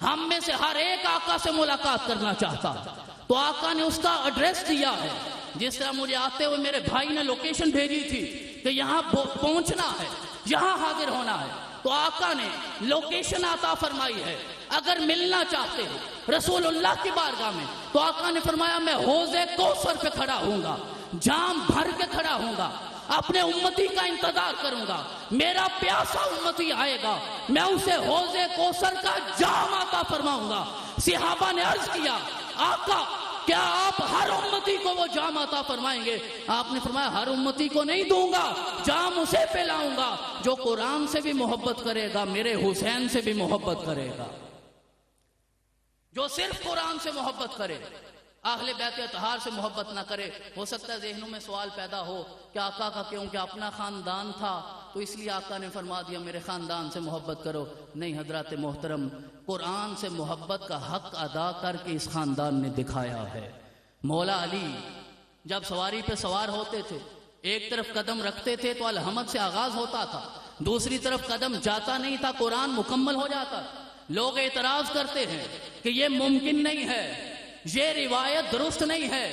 ہم میں سے ہر ایک آقا سے ملاقات کرنا چاہتا ہے، تو آقا نے اس کا ایڈریس دیا ہے۔ جس طرح مجھے آتے ہوئے میرے بھائی نے لوکیشن بھیجی تھی کہ یہاں پہنچنا ہے، یہاں حاضر ہونا ہے، تو آقا نے لوکیشن عطا فرمائی ہے۔ اگر ملنا چاہتے ہو رسول اللہ کی بارگاہ میں تو آقا نے فرمایا میں حوض کوثر پہ کھڑا ہوں گا، جام بھر کے کھڑا ہوں گا، اپنے امتی کا انتظار کروں گا، میرا پیاسا امتی آئے گا، میں اسے حوض کوثر کا جام عطا فرماؤں گا۔ صحابہ نے عرض کیا آقا کیا آپ ہر امتی کو وہ جام عطا فرمائیں گے؟ آپ نے فرمایا ہر امتی کو نہیں دوں گا، جام اسے پلاؤں گا جو قرآن سے بھی محبت کرے گا، میرے حسین سے بھی محبت کرے گا، جو صرف قرآن سے محبت کرے، اہل بیت اطہار سے محبت نہ کرے۔ ہو سکتا ہے ذہنوں میں سوال پیدا ہو کہ آقا کا کیونکہ اپنا خاندان تھا تو اس لیے آقا نے فرما دیا میرے خاندان سے محبت کرو۔ نہیں حضرات محترم، قرآن سے محبت کا حق ادا کر کے اس خاندان نے دکھایا ہے۔ مولا علی جب سواری پہ سوار ہوتے تھے، ایک طرف قدم رکھتے تھے تو الحمد سے آغاز ہوتا تھا، دوسری طرف قدم جاتا نہیں تھا، قرآن مکمل ہو جاتا۔ لوگ اعتراض کرتے ہیں کہ یہ ممکن نہیں ہے، یہ روایت درست نہیں ہے،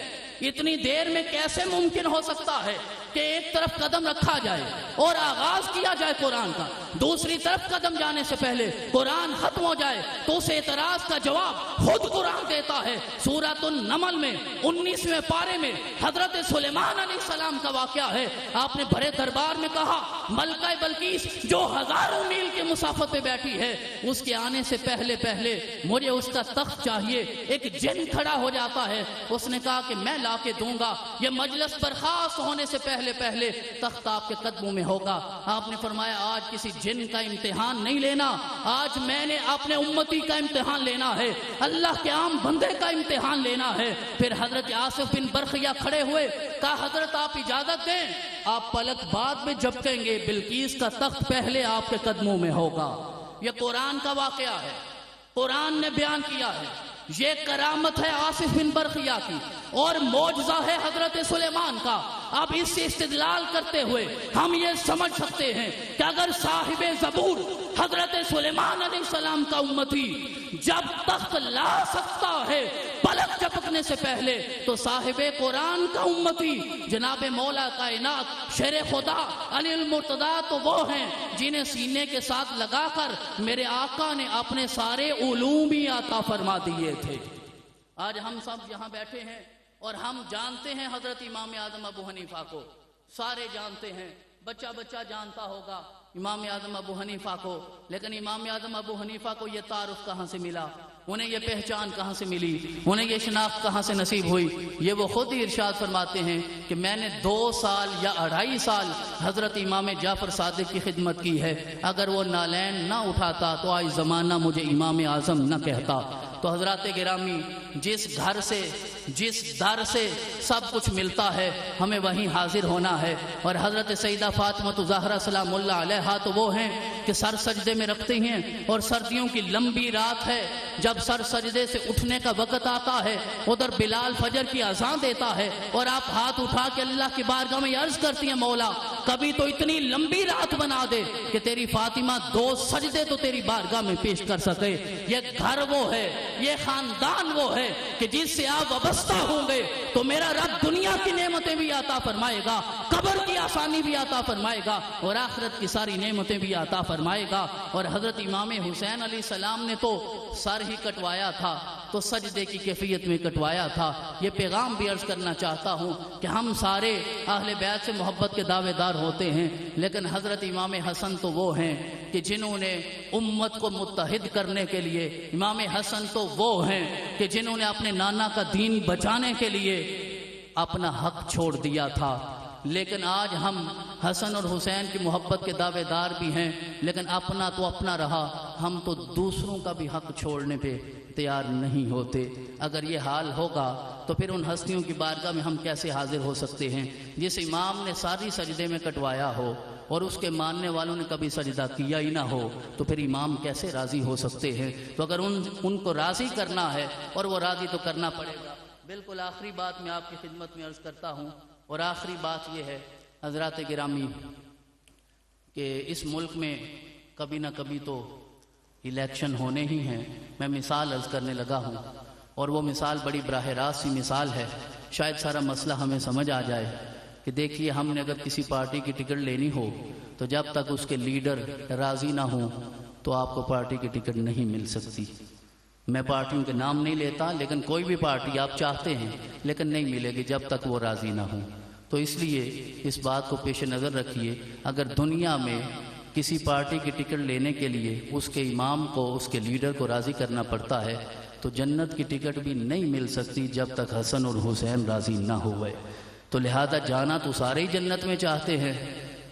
اتنی دیر میں کیسے ممکن ہو سکتا ہے کہ ایک طرف قدم رکھا جائے اور آغاز کیا جائے قرآن کا، دوسری طرف قدم جانے سے پہلے قرآن ختم ہو جائے؟ تو اس اعتراض کا جواب خود قرآن دیتا ہے۔ سورۃ النمل میں 19ویں پارے میں حضرت سلیمان علیہ السلام کا واقعہ ہے۔ آپ نے بڑے دربار میں کہا ملکہ بلقیس جو ہزاروں میل کے مسافت پہ بیٹھی ہے، اس کے آنے سے پہلے پہلے مجھے اس کا تخت چاہیے۔ ایک جن کھڑا ہو جاتا ہے، اس نے کہا کہ میں لا کے دوں گا، یہ مجلس برخاست ہونے سے پہلے پہلے تخت آپ کے قدموں میں ہوگا۔ آپ نے فرمایا آج کسی جن کا امتحان نہیں لینا، آج میں نے اپنے امتی کا امتحان لینا ہے، اللہ کے عام بندے کا امتحان لینا ہے۔ پھر حضرت آصف بن برخیہ کھڑے ہوئے، کہا حضرت آپ اجازت دیں، آپ پلک بعد میں جھپکیں گے، بلقیس کا تخت پہلے آپ کے قدموں میں ہوگا۔ یہ قرآن کا واقعہ ہے، قرآن نے بیان کیا ہے، یہ کرامت ہے آصف بن برخیہ کی اور معجزہ ہے حضرت سلیمان کا۔ اب اس سے استدلال کرتے ہوئے ہم یہ سمجھ سکتے ہیں کہ اگر صاحب زبور حضرت سلیمان علیہ السلام کا امتی جب تخت لا سکتا ہے پلک جھپکنے سے پہلے، تو صاحب قرآن کا امتی جناب مولا کائنات شیر خدا علی المرتضیٰ تو وہ ہیں جنہیں سینے کے ساتھ لگا کر میرے آقا نے اپنے سارے علوم ہی عطا فرما دیے تھے۔ آج ہم سب یہاں بیٹھے ہیں اور ہم جانتے ہیں حضرت امام اعظم ابو حنیفہ کو، سارے جانتے ہیں، بچہ بچہ جانتا ہوگا امام اعظم ابو حنیفہ کو، لیکن امام اعظم ابو حنیفہ کو یہ تعارف کہاں سے ملا، انہیں یہ پہچان کہاں سے ملی، انہیں یہ شناخت کہاں سے نصیب ہوئی؟ یہ وہ خود ہی ارشاد فرماتے ہیں کہ میں نے 2 سال یا 2.5 سال حضرت امام جعفر صادق کی خدمت کی ہے، اگر وہ نالین نہ اٹھاتا تو آج زمانہ مجھے امام اعظم نہ کہتا۔ تو حضرات گرامی، جس گھر سے جس در سے سب کچھ ملتا ہے ہمیں وہیں حاضر ہونا ہے۔ اور حضرت سیدہ فاطمہ زہرا سلام اللہ علیہا تو وہ ہیں کہ سر سجدے میں رکھتے ہیں، اور سردیوں کی لمبی رات ہے، جب سر سجدے سے اٹھنے کا وقت آتا ہے ادھر بلال فجر کی اذان دیتا ہے اور آپ ہاتھ اٹھا کے اللہ کی بارگاہ میں عرض کرتی ہیں مولا کبھی تو اتنی لمبی رات بنا دے کہ تیری فاطمہ 2 سجدے تو تیری بارگاہ میں پیش کر سکے۔ یہ گھر وہ ہے، یہ خاندان وہ ہے کہ جس سے آپ وابستہ ہوں گے تو میرا رب دنیا کی نعمتیں بھی عطا فرمائے گا، قبر کی آسانی بھی عطا فرمائے گا، اور آخرت کی ساری نعمتیں بھی عطا فرمائے گا۔ اور حضرت امام حسین علیہ السلام نے تو سر ہی کٹوایا تھا، تو سجدے کی کیفیت میں کٹوایا تھا۔ یہ پیغام بھی عرض کرنا چاہتا ہوں کہ ہم سارے اہل بیت سے محبت کے دعوے دار ہوتے ہیں، لیکن حضرت امام حسن تو وہ ہیں کہ جنہوں نے امت کو متحد کرنے کے لیے، امام حسن تو وہ ہیں کہ جنہوں نے اپنے نانا کا دین بچانے کے لیے اپنا حق چھوڑ دیا تھا۔ لیکن آج ہم حسن اور حسین کی محبت کے دعوے دار بھی ہیں، لیکن اپنا تو اپنا رہا، ہم تو دوسروں کا بھی حق چھوڑنے پہ تیار نہیں ہوتے۔ اگر یہ حال ہوگا تو پھر ان ہستیوں کی بارگاہ میں ہم کیسے حاضر ہو سکتے ہیں جس امام نے ساری سجدے میں کٹوایا ہو اور اس کے ماننے والوں نے کبھی سجدہ کیا ہی نہ ہو، تو پھر امام کیسے راضی ہو سکتے ہیں؟ تو اگر ان کو راضی کرنا ہے، اور وہ راضی تو کرنا پڑے گا۔ بالکل آخری بات میں آپ کی خدمت میں عرض کرتا ہوں، اور آخری بات یہ ہے حضرات گرامی کہ اس ملک میں کبھی نہ کبھی تو الیکشن ہونے ہی ہیں۔ میں مثال عرض کرنے لگا ہوں، اور وہ مثال بڑی براہ راست سی مثال ہے، شاید سارا مسئلہ ہمیں سمجھ آ جائے کہ دیکھیے ہم نے اگر کسی پارٹی کی ٹکٹ لینی ہو تو جب تک اس کے لیڈر راضی نہ ہوں تو آپ کو پارٹی کی ٹکٹ نہیں مل سکتی۔ میں پارٹیوں کے نام نہیں لیتا، لیکن کوئی بھی پارٹی آپ چاہتے ہیں لیکن نہیں ملے گی جب تک وہ راضی نہ ہوں۔ تو اس لیے اس بات کو پیش نظر رکھیے، اگر دنیا میں کسی پارٹی کی ٹکٹ لینے کے لیے اس کے امام کو، اس کے لیڈر کو راضی کرنا پڑتا ہے، تو جنت کی ٹکٹ بھی نہیں مل سکتی جب تک حسن اور حسین راضی نہ ہوئے۔ تو لہذا جانا تو سارے ہی جنت میں چاہتے ہیں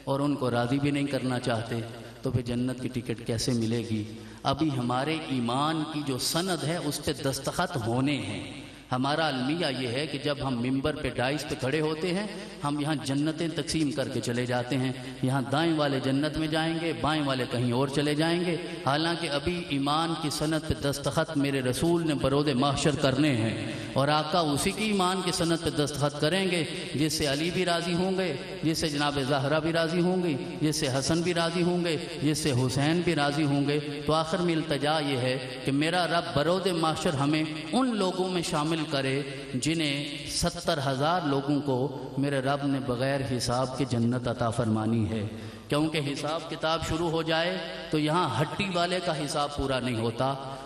اور ان کو راضی بھی نہیں کرنا چاہتے، تو پھر جنت کی ٹکٹ کیسے ملے گی؟ ابھی ہمارے ایمان کی جو سند ہے اس پہ دستخط ہونے ہیں۔ ہمارا المیہ یہ ہے کہ جب ہم ممبر پہ ڈائز پہ کھڑے ہوتے ہیں ہم یہاں جنتیں تقسیم کر کے چلے جاتے ہیں، یہاں دائیں والے جنت میں جائیں گے، بائیں والے کہیں اور چلے جائیں گے، حالانکہ ابھی ایمان کی سند پہ دستخط میرے رسول نے برود محشر کرنے ہیں، اور آقا اسی کی ایمان کی سند پہ دستخط کریں گے جس سے علی بھی راضی ہوں گے، جس سے جناب زہرا بھی راضی ہوں گی، جس سے حسن بھی راضی ہوں گے، جس سے حسین بھی راضی ہوں گے۔ تو آخر میں التجا یہ ہے کہ میرا رب برود محشر ہمیں ان لوگوں میں شامل کرے جنہیں 70,000 لوگوں کو میرے رب نے بغیر حساب کے جنت عطا فرمانی ہے، کیونکہ حساب کتاب شروع ہو جائے تو یہاں ہٹی والے کا حساب پورا نہیں ہوتا،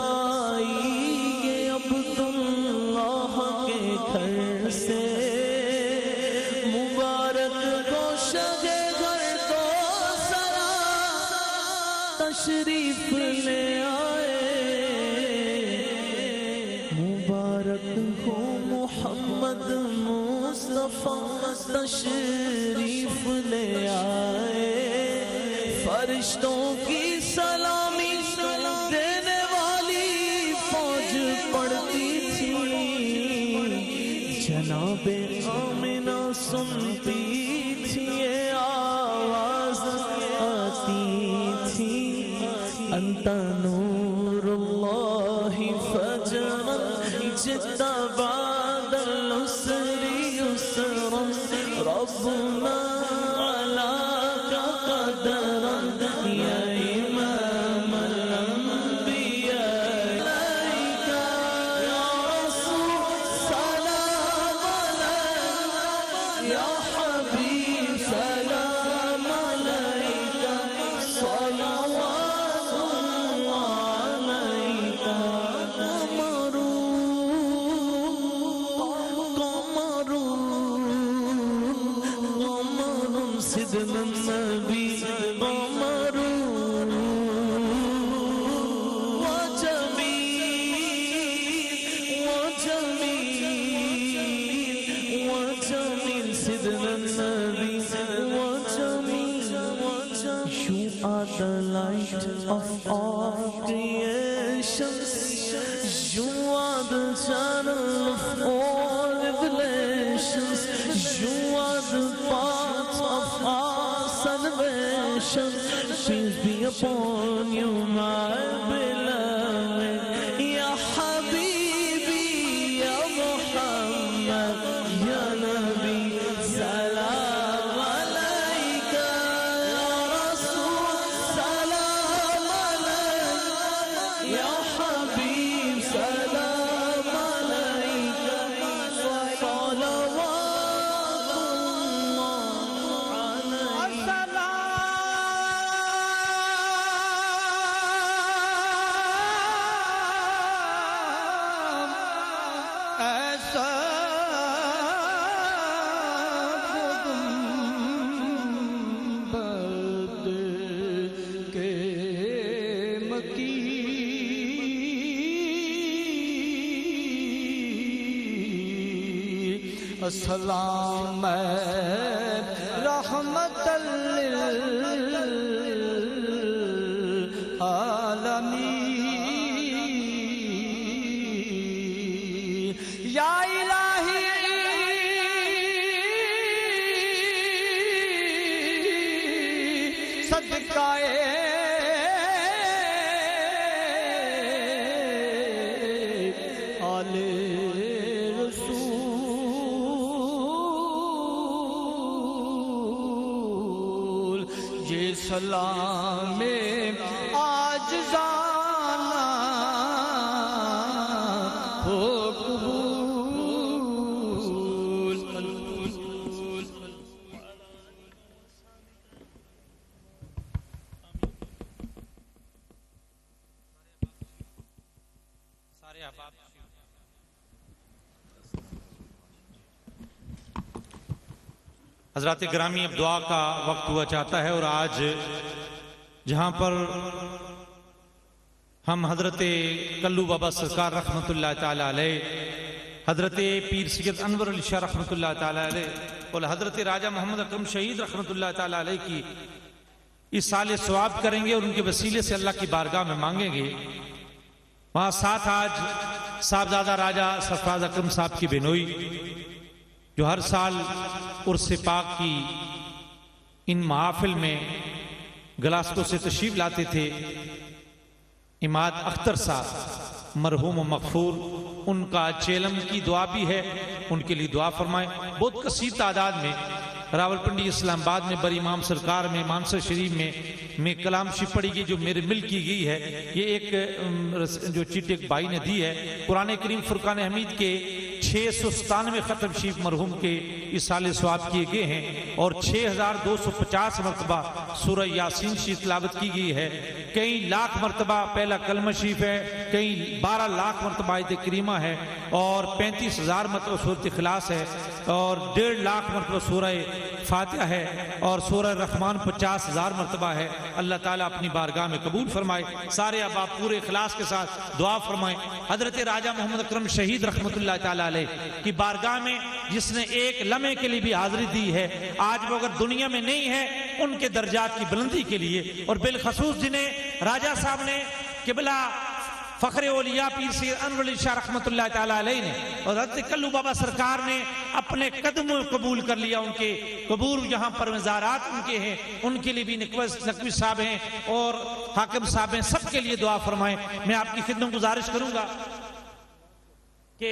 آئی یہ عبداللہ کے گھر سے مبارک گوشہ گھر تو سرا تشریف لے آئے مبارک ہو محمد مصطفیٰ تشریف لے آئے فرشتوں کی سلامی دینے والی فوج پڑتی تھی جناب آمنہ سنتی تھی یہ آواز آتی تھی انت نور اللہ فجرا جئت بعد العسر یسرا ربنا علاک قدرا یا امام الانبیاء علیک یا رسول سلام علیک یا حبیب سلام علیک صلوات اللہ علیک قمر سيدنا النبي قمر وجميل سيدنا النبي وجميل You are the light of all creations. You are the channel of all revelations. You are the path of our salvation. Peace be upon you, my beloved. Ya Habibi, Ya Muhammad, Ya Nabi, Salam alayka, Ya Rasul, Salam alayka, Ya Habib, Salam alayka, Salawatullah alayka. السلام رحمت للعالمین یا الہی صدقہ آل رسول یہ سلام عاجزانہ ہو قبول سارے احباب حضرات گرامی اب دعا کا وقت ہوا چاہتا ہے اور آج جہاں پر ہم حضرت کلو بابا سرکار رحمت اللہ تعالیٰ علیہ حضرت پیر سید انور علی شاہ رحمت اللہ تعالیٰ علیہ اور حضرت راجہ محمد اکرم شہید رحمت اللہ تعالیٰ علیہ کی اس سال ثواب کریں گے اور ان کے وسیلے سے اللہ کی بارگاہ میں مانگیں گے وہاں ساتھ آج صاحبزادہ راجہ سرفراز اکرم صاحب کی بینوئی جو ہر سال عرس پاک کی ان محافل میں گلاسکو سے تشریف لاتے تھے اماد اختر صاحب مرحوم و مغفور ان کا چیلم کی دعا بھی ہے ان کے لیے دعا فرمائیں بہت کثیر تعداد میں راول پنڈی اسلام آباد میں بر امام سرکار میں مانسر شریف میں کلام شریف پڑھی گئی جو میرے مل کی گئی ہے یہ ایک جو چیٹ ایک بھائی نے دی ہے قرآن کریم فرقان حمید کے 697 ختم شریف مرحوم کے اصال ثواب کیے گئے ہیں اور 6250 مرتبہ سورہ یاسین شریف تلاوت کی گئی ہے، کئی لاکھ مرتبہ پہلا کلمہ شریف ہے، کئی 12 لاکھ مرتبہ آیت کریمہ ہے اور 35,000 مرتبہ سورۃ اخلاص ہے اور 1.5 لاکھ مرتبہ سورہ فاتحہ ہے اور سورہ رحمان 50,000 مرتبہ ہے۔ اللہ تعالیٰ اپنی بارگاہ میں قبول فرمائے۔ سارے احباب پورے اخلاص کے ساتھ دعا فرمائیں۔ حضرت راجہ محمد اکرم شہید رحمت اللہ تعالیٰ علیہ کی بارگاہ میں جس نے ایک لمحے کے لیے بھی حاضری دی ہے، آج وہ اگر دنیا میں نہیں ہے، ان کے درجات کی بلندی کے لیے اور بالخصوص جنہیں راجہ صاحب نے قبلہ فخر اولیاء پیر سید انور علی شاہ رحمت اللہ تعالیٰ علیہ نے اور حضرت کلو بابا سرکار نے اپنے قدموں قبول کر لیا، ان کے قبور یہاں پر مزارات ان کے ہیں، ان کے لیے بھی نقوی صاحب ہیں اور حاکم صاحب ہیں، سب کے لیے دعا فرمائیں۔ میں آپ کی خدمت گزارش کروں گا کہ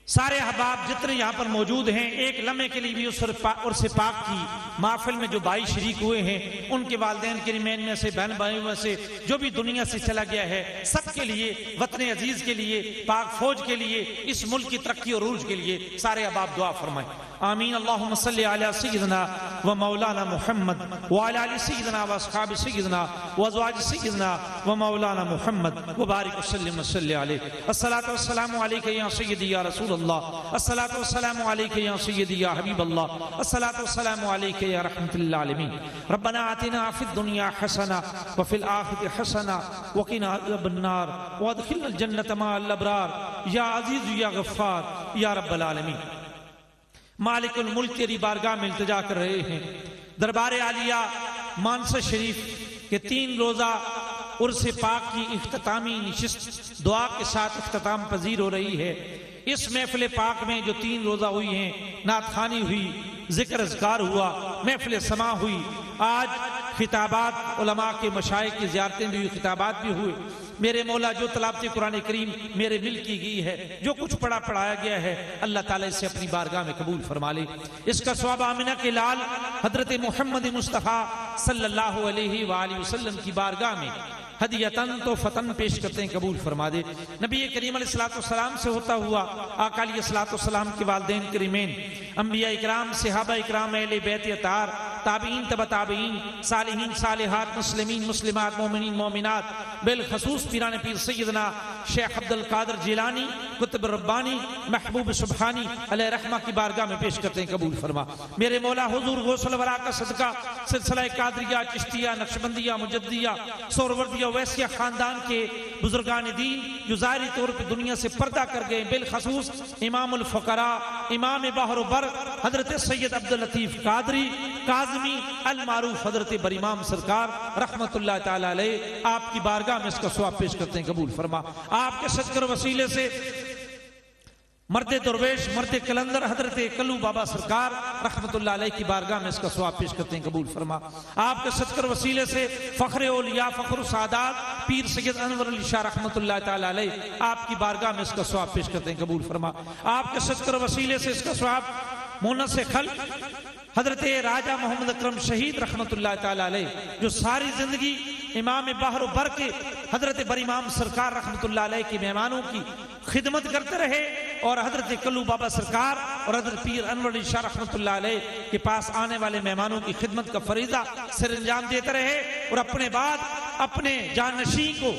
سارے احباب جتنے یہاں پر موجود ہیں ایک لمحے کے لیے بھی عرس پاک کی محفل میں جو بھائی شریک ہوئے ہیں، ان کے والدین کے ریمین میں سے، بہن بھائیوں میں سے جو بھی دنیا سے چلا گیا ہے، سب کے لیے، وطن عزیز کے لیے، پاک فوج کے لیے، اس ملک کی ترقی اور عروج کے لیے سارے احباب دعا فرمائیں۔ آمین۔ اللہم صلی علی سیدنا و مولانا محمد وعلی آل سیدنا و اصحاب سیدنا و ازواج سیدنا و مولانا محمد وبارک وسلم وصلی علیہ۔ الصلاۃ والسلام علیک یا سیدی یا رسول اللہ، الصلاۃ والسلام علیک یا سیدی یا حبیب اللہ، الصلاۃ والسلام علیک یا رحمت للعالمین۔ ربنا آتنا فی الدنیا حسنہ وفی الآخرۃ حسنہ وقنا عذاب النار وادخلنا الجنۃ مع الابرار یا عزیز یا غفار یا رب العالمین۔ مالک الملک تیری بارگاہ میں التجا کر رہے ہیں، دربار عالیہ مانسہ شریف کے 3 روزہ عرس پاک کی اختتامی نشست دعا کے ساتھ اختتام پذیر ہو رہی ہے۔ اس محفل پاک میں جو 3 روزہ ہوئی ہیں، نعت خوانی ہوئی، ذکر اذکار ہوا، محفل سماع ہوئی، آج خطابات علماء کے مشائخ کی زیارتیں بھی ہوئی، خطابات بھی ہوئے۔ میرے مولا جو تلاوت قرآن کریم میرے مل کی گئی ہے، جو کچھ پڑھایا گیا ہے، اللہ تعالیٰ اسے اپنی بارگاہ میں قبول فرما لے۔ اس کا ثواب آمنہ کے لال حضرت محمد مصطفیٰ صلی اللہ علیہ وآلہ وسلم کی بارگاہ میں ہدیتاً تو فتن پیش کرتے ہیں، قبول فرما دے۔ نبی کریم علیہ السلام سے ہوتا ہوا آقا علیہ السلام کے والدین کریمین، انبیاء اکرام، صحابہ اکرام، اہل بیت اطہار، تابعین تبع تابعین، صالحین صالحات، مسلمین مسلمات، مومنین مومنات، بالخصوص پیران پیر سیدنا شیخ عبد القادر جیلانی قطب ربانی محبوب سبحانی علیہ رحمہ کی بارگاہ میں پیش کرتے ہیں، قبول فرما۔ میرے مولا حضور غوث الورا کا صدقہ سلسلہ قادریہ، چشتیہ، نقشبندیہ، مجددیہ، سہروردیہ، ویسیہ خاندان کے بزرگان دین جو ظاہری طور پہ دنیا سے پردہ کر گئے، بالخصوص امام الفقراء، امام بحر و بر حضرت سید عبداللطیف قادری کاظمی المعروف حضرت برامام سرکار رحمت اللہ تعالی علیہ، آپ کی بارگاہ میں اس کا ثواب پیش کرتے ہیں، قبول فرما۔ آپ کے صدقہ وسیلے سے مرد درویش، مرد کلندر حضرت کلو بابا سرکار رحمت اللہ علیہ کی بارگاہ میں اس کا ثواب پیش کرتے ہیں، قبول فرما۔ آپ کے صدقہ وسیلے سے فخر اولیاء، فخر السعادات پیر سید انور علی شاہ رحمت اللہ تعالی علیہ، آپ کی بارگاہ میں اس کا ثواب پیش کرتے ہیں، قبول فرما۔ آپ کے صدقہ وسیلے سے اس کا ثواب مونس خلق حضرت راجہ محمد اکرم شہید رحمت اللہ تعالی علیہ جو ساری زندگی امام بحر و بر کے حضرت برامام سرکار رحمت اللہ علیہ کے مہمانوں کی خدمت کرتے رہے اور حضرت کلو بابا سرکار اور حضرت پیر انور علی شاہ رحمت اللہ علیہ کے پاس آنے والے مہمانوں کی خدمت کا فریضہ سر انجام دیتے رہے اور اپنے بعد اپنے جانشین کو،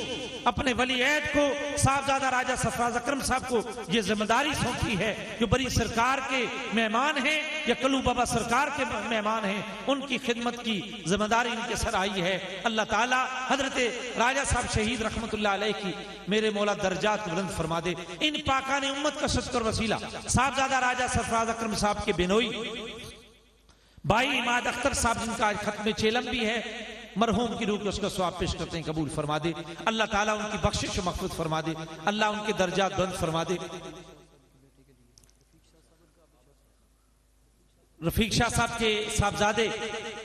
اپنے ولی عہد کو، صاحبزادہ راجہ سرفراز اکرم صاحب کو یہ ذمہ داری سونپی ہے جو بڑی سرکار کے مہمان ہیں یا کلو بابا سرکار کے مہمان ہیں، ان کی خدمت کی ذمہ داری ان کے سر آئی ہے۔ اللہ تعالیٰ حضرت راجہ صاحب شہید رحمت اللہ علیہ کی میرے مولا درجات بلند فرما دے۔ ان پاکان امت کا صدقہ اور وسیلہ صاحبزادہ راجہ سرفراز اکرم صاحب کے بینوئی بھائی اماد اختر صاحب جن کا آج ختم چیلم بھی ہے، مرحوم کی روح کو اس کا ثواب پیش کرتے ہیں، قبول فرما دے۔ اللہ تعالیٰ ان کی بخشش و مغفرت فرما دے، اللہ ان کے درجات بلند فرما دے۔ رفیق شاہ صاحب کے صاحبزادے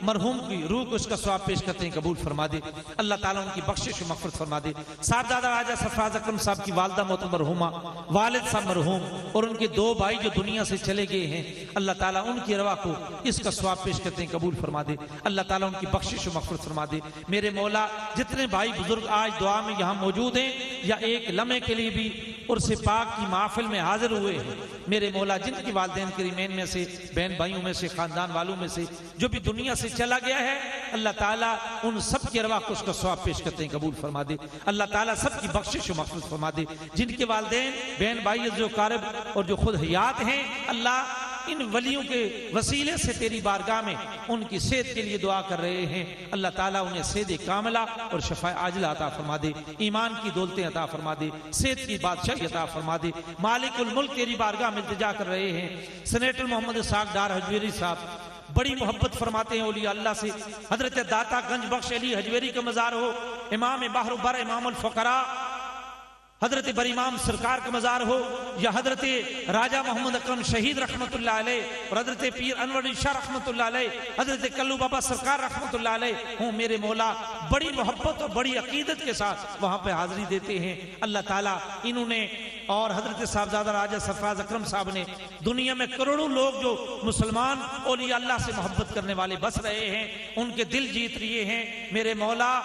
مرحوم کی روح کو اس کا ثواب پیش کرتے ہیں، قبول فرما دے۔ اللہ تعالیٰ ان کی بخشش و مغفرت فرما دے۔ صاحبزادہ راجہ سرفراز اکرم صاحب کی والدہ محترمہ مرحومہ، والد صاحب مرحوم اور ان کے 2 بھائی جو دنیا سے چلے گئے ہیں، اللہ تعالیٰ ان کی روا کو اس کا ثواب پیش کرتے ہیں، قبول فرما دے۔ اللہ تعالیٰ ان کی بخشش و مغفرت فرما دے۔ میرے مولا جتنے بھائی بزرگ آج دعا میں یہاں موجود ہیں یا ایک لمحے کے لیے بھی عرس پاک کی محفل میں حاضر ہوئے ہیں، میرے مولا جن کے والدین کریمین میں سے، بہن بھائیوں میں سے، خاندان والوں میں سے جو بھی دنیا سے چلا گیا ہے، اللہ تعالیٰ ان سب کی ارواح کو اس کا ثواب پیش کرتے ہیں قبول فرما دے، اللہ تعالیٰ سب کی بخشش و مغفرت فرما دے، جن کے والدین بہن بھائی جو قارب اور جو خود حیات ہیں، اللہ ان ولیوں کے وسیلے سے تیری بارگاہ میں ان کی صحت کے لیے دعا کر رہے ہیں، اللہ تعالیٰ انہیں صحت کاملہ اور شفاء عاجلہ عطا فرما دے، ایمان کی دولتیں عطا فرما دے، صحت کی بادشاہی عطا فرما دے، مالک الملک تیری بارگاہ میں التجا کر رہے ہیں۔ سینیٹر محمد اسحاق ڈار حجویری صاحب بڑی محبت فرماتے ہیں اولیاء اللہ سے، حضرت داتا گنج بخش علی حجویری کا مزار ہو، امام بحر بر امام الفقراء حضرت بر امام سرکار کا مزار ہو، یا حضرت راجہ محمد اکرم شہید رحمت اللہ علیہ اور حضرت پیر انور علی شاہ رحمت اللہ علیہ، حضرت کلو بابا سرکار رحمت اللہ علیہ ہوں، میرے مولا بڑی محبت اور بڑی عقیدت کے ساتھ وہاں پہ حاضری دیتے ہیں، اللہ تعالیٰ انہوں نے اور حضرت صاحبزادہ راجہ سرفراز اکرم صاحب نے دنیا میں کروڑوں لوگ جو مسلمان اولیاء اللہ سے محبت کرنے والے بس رہے ہیں، ان کے دل جیت لیے ہیں، میرے مولا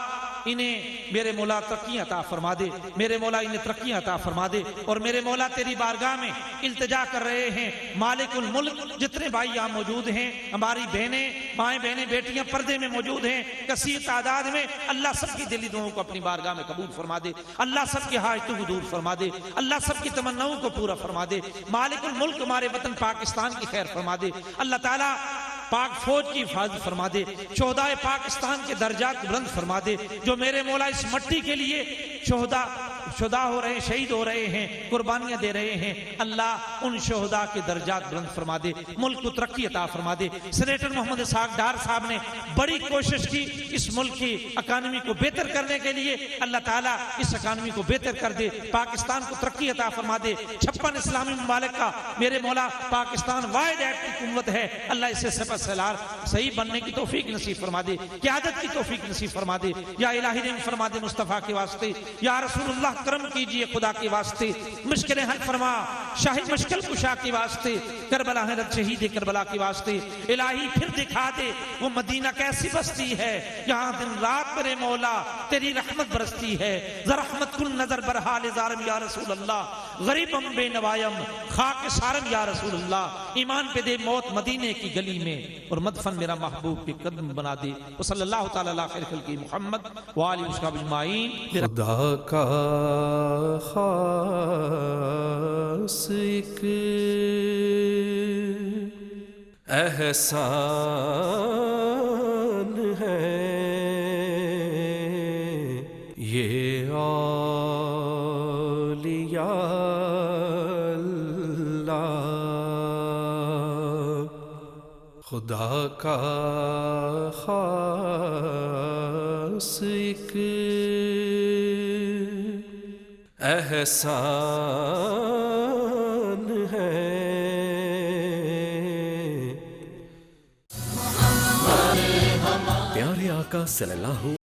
انہیں میرے مولا ترقیاں عطا فرما دے، میرے مولا انہیں ترقیاں عطا فرما دے، اور میرے مولا تیری بارگاہ میں التجا کر رہے ہیں، مالک الملک جتنے بھائی یہاں موجود ہیں، ہماری بہنیں مائیں بہنیں بیٹیاں پردے میں موجود ہیں کثیر تعداد میں، اللہ سب کی دلی دعاؤں کو اپنی بارگاہ میں قبول فرما دے، اللہ سب کی حاجتوں کو دور فرما دے، اللہ سب کی تمناؤں کو پورا فرما دے، مالک الملک ہمارے وطن پاکستان کی خیر فرما دے، اللہ تعالیٰ پاک فوج کی حفاظت فرما دے، شہدائے پاکستان کے درجات بلند فرما دے، جو میرے مولا اس مٹی کے لیے شہداء ہو رہے ہیں، شہید ہو رہے ہیں، قربانیاں دے رہے ہیں، اللہ ان شہداء کے درجات بلند فرما دے، ملک کو ترقی عطا فرما دے۔ سینیٹر محمد اسحاق ڈار صاحب نے بڑی کوشش کی اس ملک کی اکانومی کو بہتر کرنے کے لیے، اللہ تعالیٰ اس اکانومی کو بہتر کر دے، پاکستان کو ترقی عطا فرما دے۔ 56 اسلامی ممالک کا میرے مولا پاکستان واحد ایک کی قوت ہے، اللہ اسے سپہ سالار صحیح بننے کی توفیق نصیب فرما دے، قیادت کی توفیق نصیب فرما دے، یا الہی رحم فرما دے مصطفیٰ کے واسطے، یا رسول اللہ کرم کیجئے خدا کے واسطے، مشکلیں حل فرما شاہی مشکل کشا کے واسطے، کربلا حضرت شہید کربلا کے واسطے، الہی پھر دکھا دے وہ مدینہ کیسی بستی ہے جہاں دن رات میرے مولا تیری رحمت برستی ہے، رحمت کل نظر برحال زارم یا رسول اللہ، غریبم بے نوائم خاک سارم یا رسول اللہ، ایمان پہ دے موت مدینے کی گلی میں، اور مدفن میرا محبوب کے قدم بنا دے، وصلی اللہ تعالی علی خیر خلق محمد وآلہ وصحبہ اجمعین۔ خدا کا خاص ایک احسان ہے، یہ اولیاء اللہ خدا کا خاص ایک احسان ہے، پیارے آقا صلی اللہ